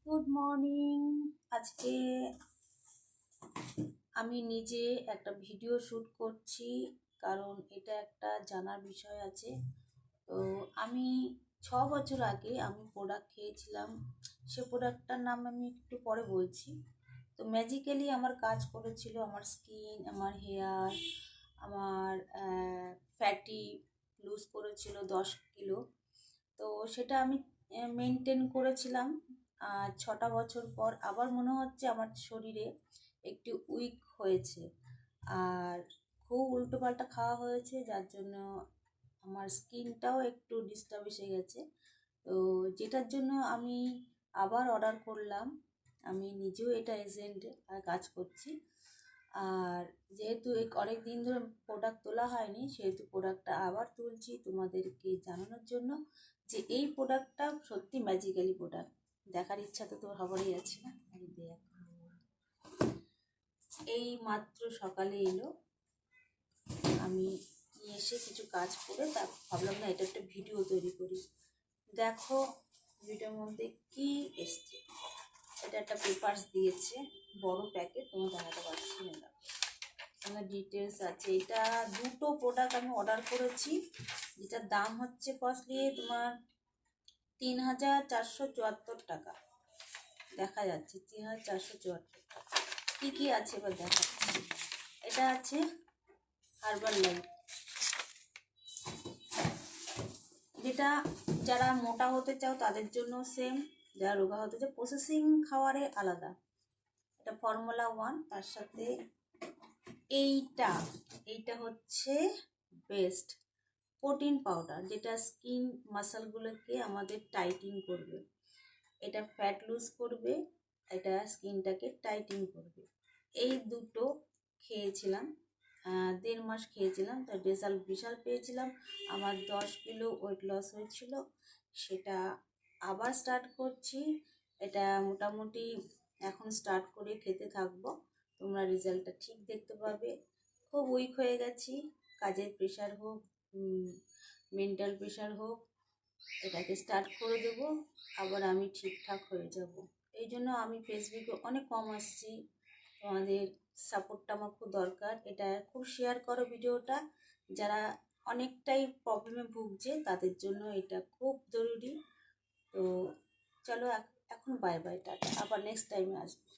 Good morning. আজকে আমি নিজে একটা ভিডিও শ্যুট করছি, কারণ এটা একটা জানার বিষয় আছে। তো আমি 6 বছর আগে আমি প্রোডাক্ট খেয়েছিলাম, সে প্রোডাক্টটার নাম আমি একটু পরে বলছি। তো ম্যাজিক্যালি আমার কাজ করেছিল আমার স্কিন, আমার হেয়ার, আমার ফ্যাটি লুজ করেছিল 10 কিলো। তো সেটা আমি মেনটেন করেছিলাম। আর 6টা বছর পর আবার মনে হচ্ছে আমার শরীরে একটু উইক হয়েছে, আর খুব উল্টোপাল্টা খাওয়া হয়েছে, যার জন্য আমার স্কিনটাও একটু ডিস্টার্ব এসে গেছে। তো যেটার জন্য আমি আবার অর্ডার করলাম। আমি নিজেও এটা এজেন্ট কাজ করছি, আর যেহেতু অনেক দিন ধরে প্রোডাক্ট তোলা হয়নি, সেহেতু প্রোডাক্টটা আবার তুলছি তোমাদেরকে জানানোর জন্য যে এই প্রোডাক্টটা সত্যি ম্যাজিক্যালি প্রোডাক্ট। দেখার ইচ্ছা তো তোর হবারই আছে না। দেখ, এই মাত্র সকালে এলো, আমি নিয়ে এসে কিছু কাজ করে তা ভাবলাম না এটা একটা ভিডিও তৈরি করি। দেখো ভিডিওর মধ্যে কি এসছে। এটা একটা পেপারস দিয়েছে, বড় প্যাকেট, তোমার দেখাতে পারছি না। আমার ডিটেলস আছে। এটা দুটো প্রোডাক্ট আমি অর্ডার করেছি, যেটার দাম হচ্ছে কস্টলি তোমার 3474 টাকা। দেখা যাচ্ছে 3474 টাকা। কী কী আছে এবার দেখাচ্ছি। এটা আছে হার্বাল লাইফ, যেটা যারা মোটা হতে চাও তাদের জন্য সেম, যারা রোগা হতে চাও। প্রসেসিং খাওয়ারে আলাদা, এটা ফর্মুলা 1। তার সাথে এইটা এইটা হচ্ছে বেস্ট প্রোটিন পাউডার, যেটা স্কিন মাসলগুলোকে আমাদের টাইটিং করবে, এটা ফ্যাট লুজ করবে, এটা স্কিনটাকে টাইটিং করবে। এই দুটো খেয়েছিলাম, 1.5 মাস খেয়েছিলাম, তার রেজাল্ট বিশাল পেয়েছিলাম। আমার 10 কিলো ওয়েট লস হয়েছিল, সেটা আবার স্টার্ট করছি। এটা মোটামুটি এখন স্টার্ট করে খেতে থাকবো, তোমরা রেজাল্টটা ঠিক দেখতে পাবে। খুব উইক হয়ে গেছি, কাজের প্রেশার হোক, মেন্টাল প্রেশার হোক, এটাকে স্টার্ট করে দেবো, আবার আমি ঠিকঠাক হয়ে যাব। এই জন্য আমি ফেসবুকে অনেক কম আসছি, তোমাদের সাপোর্টটা আমার খুব দরকার। এটা খুব শেয়ার করো ভিডিওটা, যারা অনেকটাই প্রবলেমে ভুগছে তাদের জন্য এটা খুব জরুরি। তো চলো এখন বাই বাই, টাটা, আবার নেক্সট টাইমে আসবো।